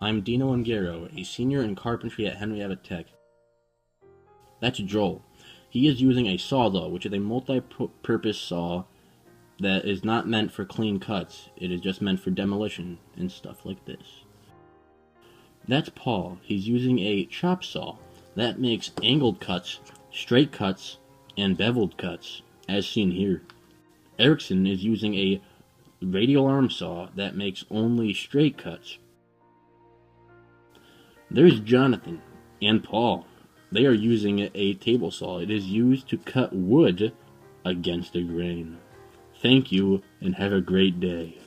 I'm Dino Ungaro, a senior in carpentry at Henry Abbott Tech. That's Joel. He is using a sawzall, which is a multi-purpose saw that is not meant for clean cuts. It is just meant for demolition and stuff like this. That's Paul. He's using a chop saw that makes angled cuts, straight cuts, and beveled cuts, as seen here. Erickson is using a radial arm saw that makes only straight cuts. There's Jonathan and Paul. They are using a table saw. It is used to cut wood against the grain. Thank you, and have a great day.